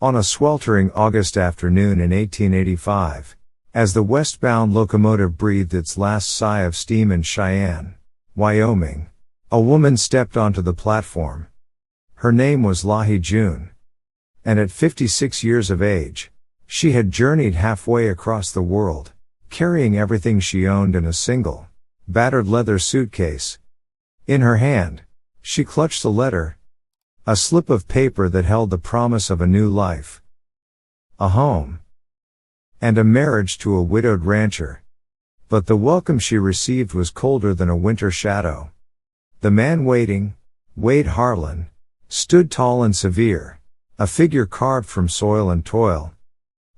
On a sweltering August afternoon in 1885, as the westbound locomotive breathed its last sigh of steam in Cheyenne, Wyoming, a woman stepped onto the platform. Her name was Lahi Jun. And at 56 years of age, she had journeyed halfway across the world, carrying everything she owned in a single, battered leather suitcase. In her hand, she clutched a letter, a slip of paper that held the promise of a new life, a home, and a marriage to a widowed rancher. But the welcome she received was colder than a winter shadow. The man waiting, Wade Harlan, stood tall and severe, a figure carved from soil and toil.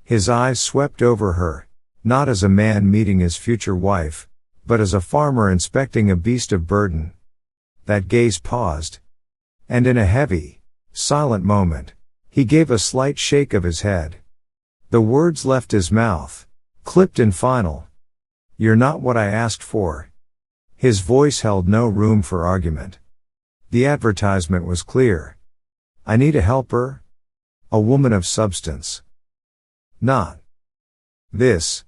His eyes swept over her, not as a man meeting his future wife, but as a farmer inspecting a beast of burden. That gaze paused, and in a heavy, silent moment, he gave a slight shake of his head. The words left his mouth, clipped and final. "You're not what I asked for." His voice held no room for argument. The advertisement was clear. "I need a helper, a woman of substance." Not this.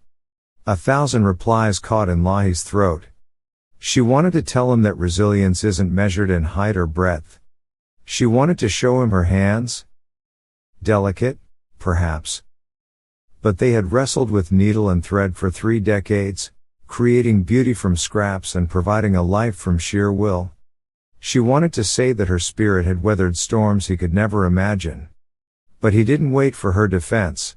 1,000 replies caught in Lahi's throat. She wanted to tell him that resilience isn't measured in height or breadth. She wanted to show him her hands. Delicate, perhaps. But they had wrestled with needle and thread for 3 decades, creating beauty from scraps and providing a life from sheer will. She wanted to say that her spirit had weathered storms he could never imagine. But he didn't wait for her defense.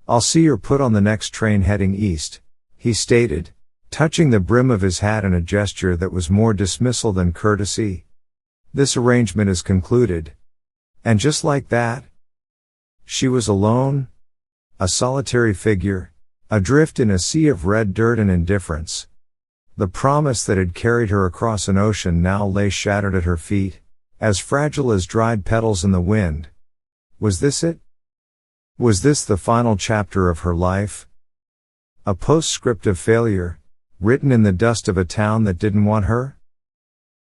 "I'll see you're put on the next train heading east," he stated, touching the brim of his hat in a gesture that was more dismissal than courtesy. "This arrangement is concluded." And just like that, she was alone, a solitary figure, adrift in a sea of red dirt and indifference. The promise that had carried her across an ocean now lay shattered at her feet, as fragile as dried petals in the wind. Was this it? Was this the final chapter of her life? A postscript of failure, written in the dust of a town that didn't want her?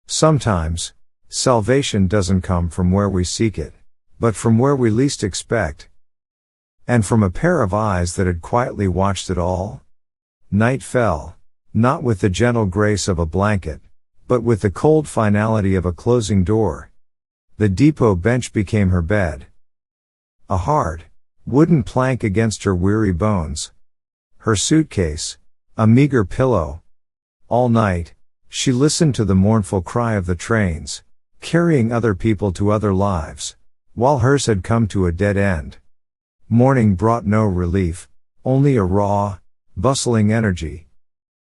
Sometimes, salvation doesn't come from where we seek it, but from where we least expect. And from a pair of eyes that had quietly watched it all. Night fell, not with the gentle grace of a blanket, but with the cold finality of a closing door. The depot bench became her bed. A hard, wooden plank against her weary bones. Her suitcase, a meager pillow. All night, she listened to the mournful cry of the trains, carrying other people to other lives, while hers had come to a dead end. Morning brought no relief, only a raw, bustling energy.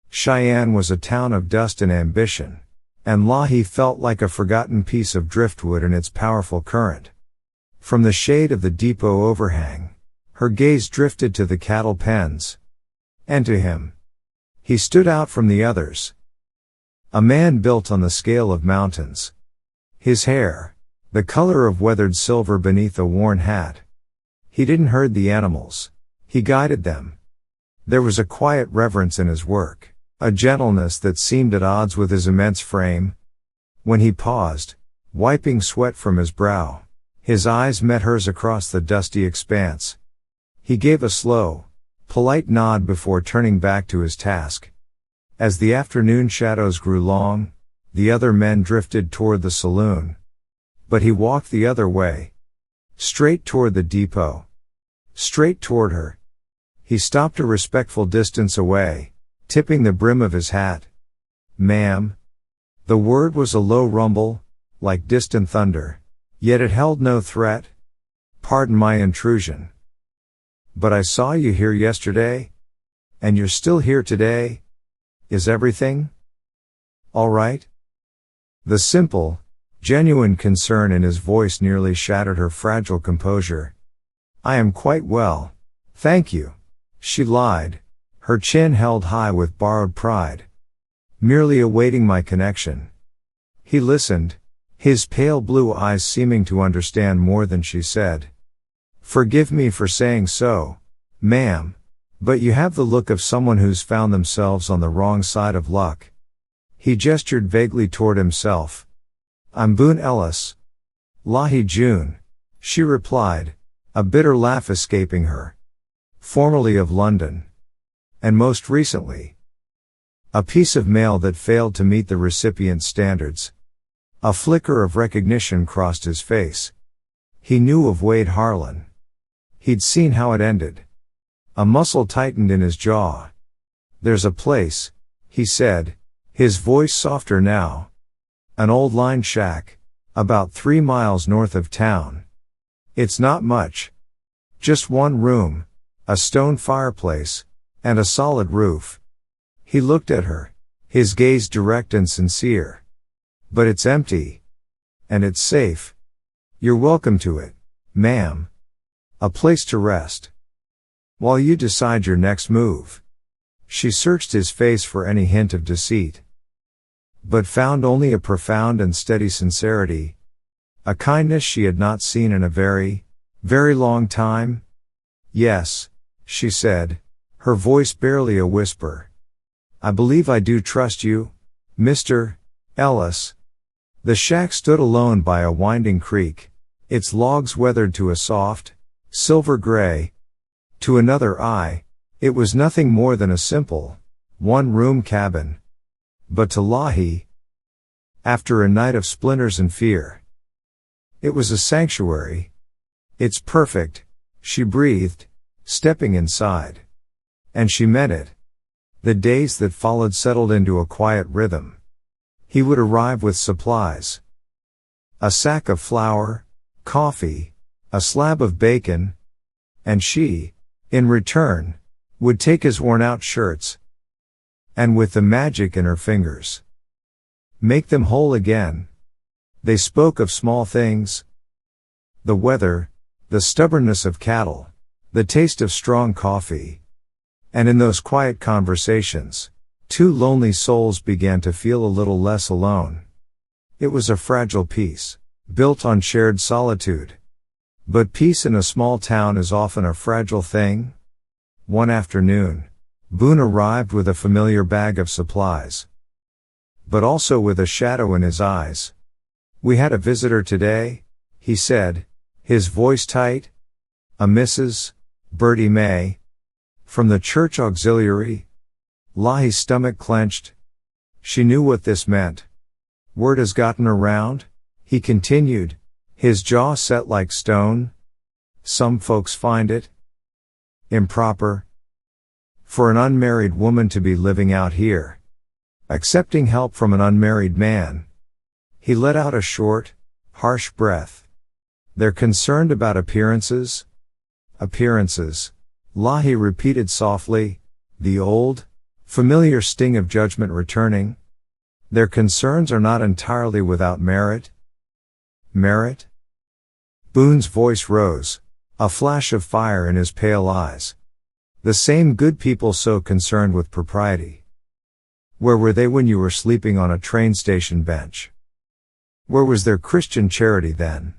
Cheyenne was a town of dust and ambition, and Lahi felt like a forgotten piece of driftwood in its powerful current. From the shade of the depot overhang, her gaze drifted to the cattle pens. And to him. He stood out from the others. A man built on the scale of mountains. His hair, the color of weathered silver beneath a worn hat. He didn't herd the animals. He guided them. There was a quiet reverence in his work, a gentleness that seemed at odds with his immense frame. When he paused, wiping sweat from his brow, his eyes met hers across the dusty expanse. He gave a slow, polite nod before turning back to his task. As the afternoon shadows grew long, the other men drifted toward the saloon. But he walked the other way. Straight toward the depot. Straight toward her. He stopped a respectful distance away, tipping the brim of his hat. "Ma'am." The word was a low rumble, like distant thunder, yet it held no threat. "Pardon my intrusion. But I saw you here yesterday, and you're still here today. Is everything all right?" The simple, genuine concern in his voice nearly shattered her fragile composure. "I am quite well, thank you," she lied, her chin held high with borrowed pride. "Merely awaiting my connection." He listened, his pale blue eyes seeming to understand more than she said. "Forgive me for saying so, ma'am, but you have the look of someone who's found themselves on the wrong side of luck." He gestured vaguely toward himself. "I'm Boone Ellis." "Lahi Jun," she replied, a bitter laugh escaping her. Formerly of London. And most recently, a piece of mail that failed to meet the recipient's standards. A flicker of recognition crossed his face. He knew of Wade Harlan. He'd seen how it ended. A muscle tightened in his jaw. "There's a place," he said, his voice softer now. "An old line shack, about 3 miles north of town. It's not much. Just one room, a stone fireplace, and a solid roof." He looked at her, his gaze direct and sincere. "But it's empty. And it's safe. You're welcome to it, ma'am. A place to rest. While you decide your next move." She searched his face for any hint of deceit, but found only a profound and steady sincerity, a kindness she had not seen in a very, very long time. "Yes," she said, her voice barely a whisper. "I believe I do trust you, Mr. Ellis." The shack stood alone by a winding creek, its logs weathered to a soft, silver gray. To another eye, it was nothing more than a simple, one-room cabin. But to Lahi, after a night of splinters and fear, it was a sanctuary. "It's perfect," she breathed, stepping inside. And she meant it. The days that followed settled into a quiet rhythm. He would arrive with supplies. A sack of flour, coffee, a slab of bacon, and she, in return, would take his worn-out shirts, and with the magic in her fingers, make them whole again. They spoke of small things. The weather, the stubbornness of cattle, the taste of strong coffee. And in those quiet conversations, two lonely souls began to feel a little less alone. It was a fragile peace, built on shared solitude. But peace in a small town is often a fragile thing. One afternoon, Boone arrived with a familiar bag of supplies, but also with a shadow in his eyes. "We had a visitor today," he said, his voice tight. "A Mrs. Bertie May, from the church auxiliary." Lahi's stomach clenched. She knew what this meant. "Word has gotten around," he continued, his jaw set like stone. "Some folks find it improper for an unmarried woman to be living out here, accepting help from an unmarried man." He let out a short, harsh breath. "They're concerned about appearances?" "Appearances," Lahi repeated softly, the old, familiar sting of judgment returning. "Their concerns are not entirely without merit." "Merit?" Boone's voice rose, a flash of fire in his pale eyes. "The same good people so concerned with propriety. Where were they when you were sleeping on a train station bench? Where was their Christian charity then?"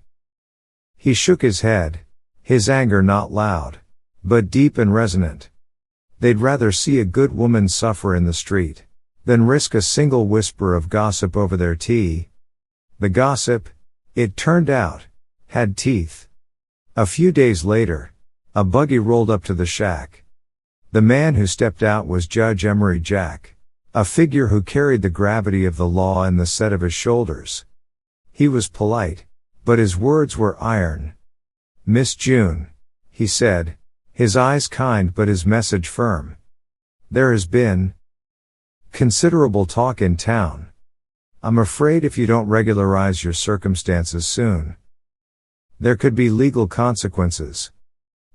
He shook his head, his anger not loud, but deep and resonant. "They'd rather see a good woman suffer in the street than risk a single whisper of gossip over their tea." The gossip, it turned out, had teeth. A few days later, a buggy rolled up to the shack. The man who stepped out was Judge Emery Jack, a figure who carried the gravity of the law in the set of his shoulders. He was polite, but his words were iron. "Miss June," he said, his eyes kind but his message firm. "There has been considerable talk in town. I'm afraid if you don't regularize your circumstances soon, there could be legal consequences."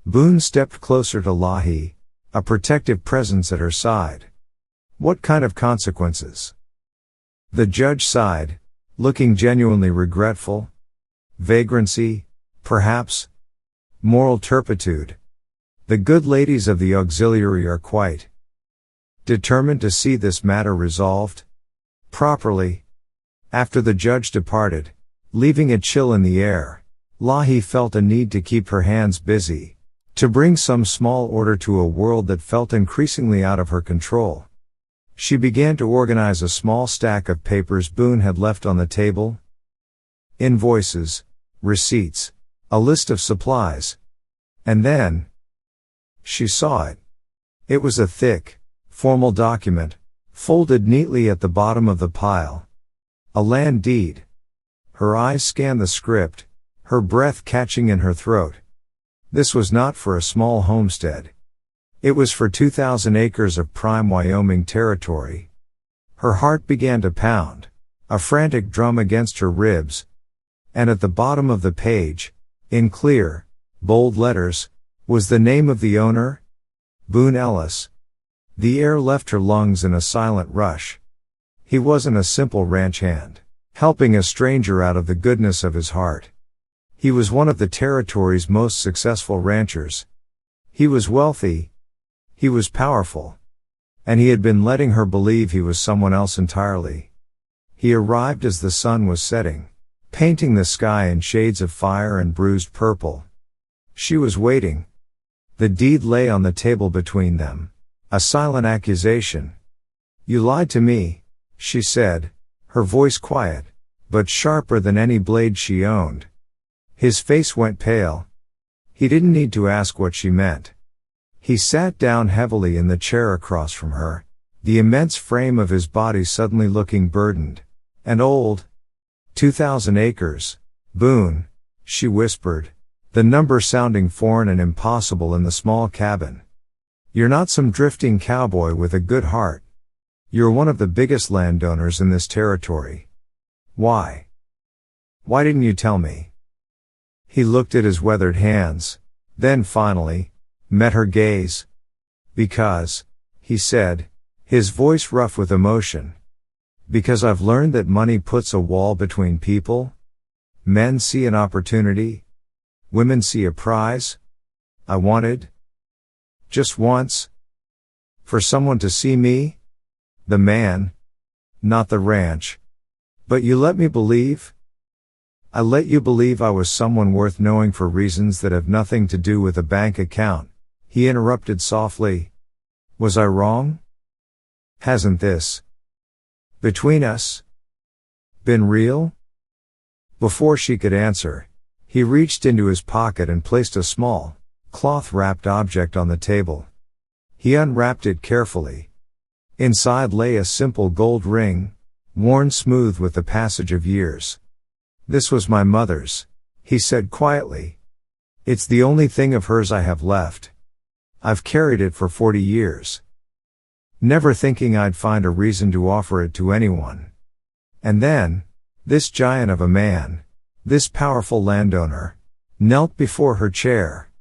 Boone stepped closer to Lahi, a protective presence at her side. "What kind of consequences?" The judge sighed, looking genuinely regretful. "Vagrancy, perhaps. Moral turpitude. The good ladies of the auxiliary are quite determined to see this matter resolved properly." After the judge departed, leaving a chill in the air, Lahi felt a need to keep her hands busy, to bring some small order to a world that felt increasingly out of her control. She began to organize a small stack of papers Boone had left on the table. Invoices, receipts, a list of supplies. And then, she saw it. It was a thick, formal document, folded neatly at the bottom of the pile. A land deed. Her eyes scanned the script, her breath catching in her throat. This was not for a small homestead. It was for 2,000 acres of prime Wyoming territory. Her heart began to pound, a frantic drum against her ribs. And at the bottom of the page, in clear, bold letters, was the name of the owner, Boone Ellis. The air left her lungs in a silent rush. He wasn't a simple ranch hand, helping a stranger out of the goodness of his heart. He was one of the territory's most successful ranchers. He was wealthy. He was powerful. And he had been letting her believe he was someone else entirely. He arrived as the sun was setting, painting the sky in shades of fire and bruised purple. She was waiting. The deed lay on the table between them, a silent accusation. "You lied to me," she said, her voice quiet, but sharper than any blade she owned. His face went pale. He didn't need to ask what she meant. He sat down heavily in the chair across from her, the immense frame of his body suddenly looking burdened and old. 2,000 acres, Boone, she whispered, the number sounding foreign and impossible in the small cabin. "You're not some drifting cowboy with a good heart. You're one of the biggest landowners in this territory. Why? Why didn't you tell me?" He looked at his weathered hands, then finally, met her gaze. "Because," he said, his voice rough with emotion. "Because I've learned that money puts a wall between people. Men see an opportunity. Women see a prize. I wanted, just once, for someone to see me, the man, not the ranch. But you let me believe. I let you believe I was someone worth knowing for reasons that have nothing to do with a bank account," he interrupted softly. "Was I wrong? Hasn't this, between us, been real?" Before she could answer, he reached into his pocket and placed a small, cloth-wrapped object on the table. He unwrapped it carefully. Inside lay a simple gold ring, worn smooth with the passage of years. "This was my mother's," he said quietly. "It's the only thing of hers I have left. I've carried it for 40 years. Never thinking I'd find a reason to offer it to anyone. And then, this giant of a man, this powerful landowner, knelt before her chair.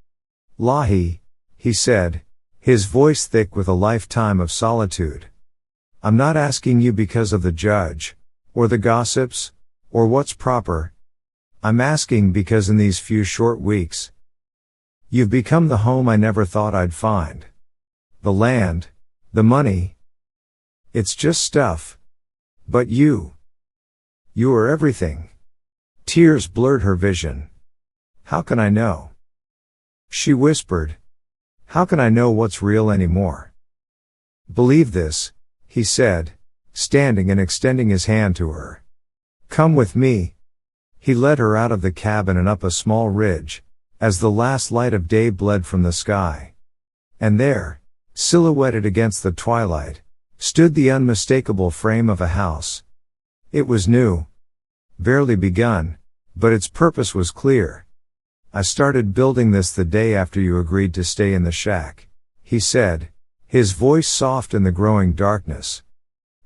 "Lahi," he said, his voice thick with a lifetime of solitude. "I'm not asking you because of the judge, or the gossips, or what's proper. I'm asking because in these few short weeks, you've become the home I never thought I'd find. The land, the money. It's just stuff. But you are everything." Tears blurred her vision. "How can I know?" she whispered. "How can I know what's real anymore?" "Believe this," he said, standing and extending his hand to her. "Come with me." He led her out of the cabin and up a small ridge, as the last light of day bled from the sky. And there, silhouetted against the twilight, stood the unmistakable frame of a house. It was new, barely begun, but its purpose was clear. "I started building this the day after you agreed to stay in the shack," he said, his voice soft in the growing darkness.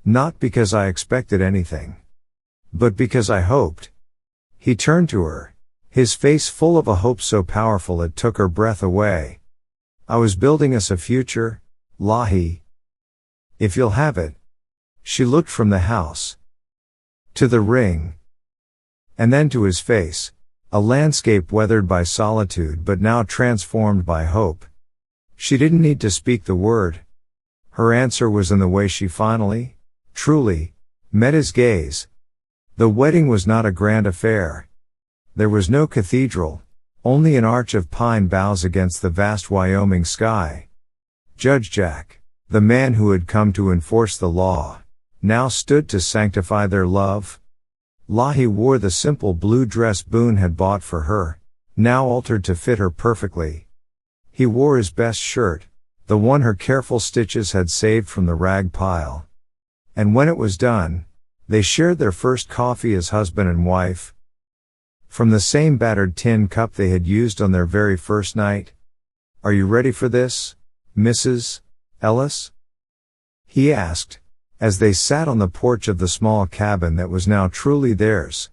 "Not because I expected anything, but because I hoped." He turned to her, his face full of a hope so powerful it took her breath away. "I was building us a future, Lahi. If you'll have it." She looked from the house to the ring, and then to his face, a landscape weathered by solitude but now transformed by hope. She didn't need to speak the word. Her answer was in the way she finally, truly, met his gaze. The wedding was not a grand affair. There was no cathedral, only an arch of pine boughs against the vast Wyoming sky. Judge Jack, the man who had come to enforce the law, now stood to sanctify their love. Lahi wore the simple blue dress Boone had bought for her, now altered to fit her perfectly. He wore his best shirt, the one her careful stitches had saved from the rag pile. And when it was done, they shared their first coffee as husband and wife, from the same battered tin cup they had used on their very first night. "Are you ready for this, Mrs. Ellis?" he asked, as they sat on the porch of the small cabin that was now truly theirs.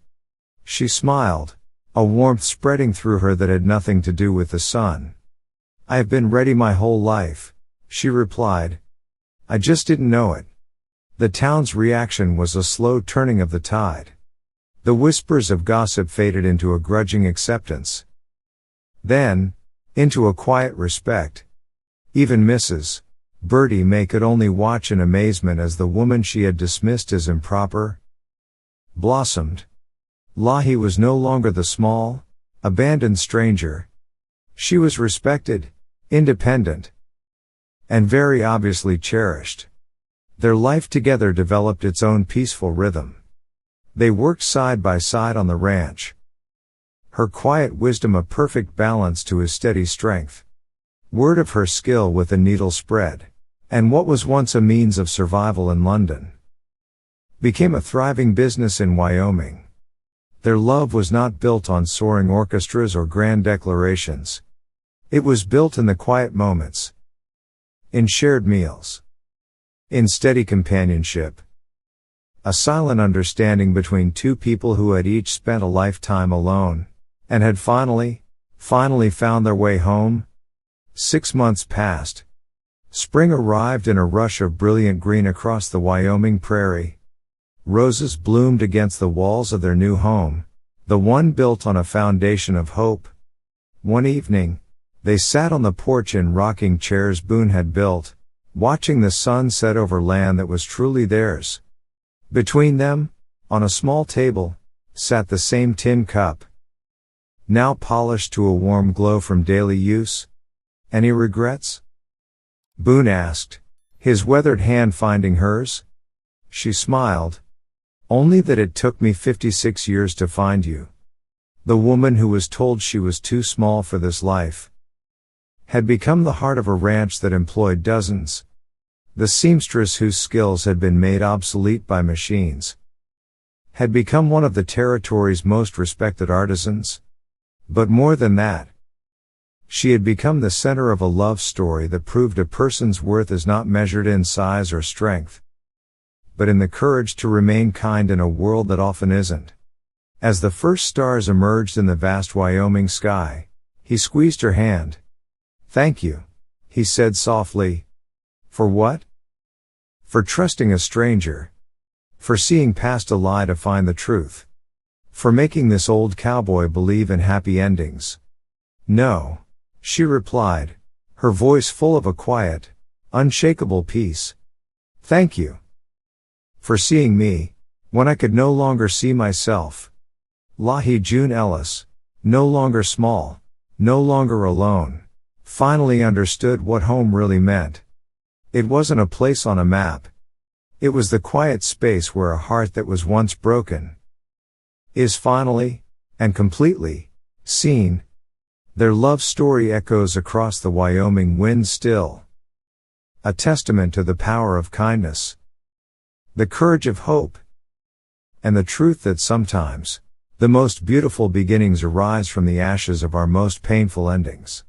She smiled, a warmth spreading through her that had nothing to do with the sun. "I have been ready my whole life," she replied. "I just didn't know it." The town's reaction was a slow turning of the tide. The whispers of gossip faded into a grudging acceptance. Then, into a quiet respect. Even Mrs. Bertie May could only watch in amazement as the woman she had dismissed as improper blossomed. Lahi was no longer the small, abandoned stranger. She was respected, independent, and very obviously cherished. Their life together developed its own peaceful rhythm. They worked side by side on the ranch. Her quiet wisdom a perfect balance to his steady strength. Word of her skill with the needle spread, and what was once a means of survival in London became a thriving business in Wyoming. Their love was not built on soaring orchestras or grand declarations. It was built in the quiet moments, in shared meals, in steady companionship. A silent understanding between two people who had each spent a lifetime alone, and had finally found their way home. 6 months passed. Spring arrived in a rush of brilliant green across the Wyoming prairie. Roses bloomed against the walls of their new home, the one built on a foundation of hope. One evening, they sat on the porch in rocking chairs Boone had built, watching the sun set over land that was truly theirs. Between them, on a small table, sat the same tin cup, now polished to a warm glow from daily use. "Any regrets?" Boone asked, his weathered hand finding hers. She smiled. "Only that it took me 56 years to find you." The woman who was told she was too small for this life had become the heart of a ranch that employed dozens. The seamstress whose skills had been made obsolete by machines had become one of the territory's most respected artisans. But more than that, she had become the center of a love story that proved a person's worth is not measured in size or strength, but in the courage to remain kind in a world that often isn't. As the first stars emerged in the vast Wyoming sky, he squeezed her hand. "Thank you," he said softly. "For what?" "For trusting a stranger. For seeing past a lie to find the truth. For making this old cowboy believe in happy endings." "No," she replied, her voice full of a quiet, unshakable peace. "Thank you. For seeing me, when I could no longer see myself." Lahi Jun Ellis, no longer small, no longer alone, finally understood what home really meant. It wasn't a place on a map. It was the quiet space where a heart that was once broken is finally, and completely, seen. Their love story echoes across the Wyoming wind still. A testament to the power of kindness, the courage of hope, and the truth that sometimes, the most beautiful beginnings arise from the ashes of our most painful endings.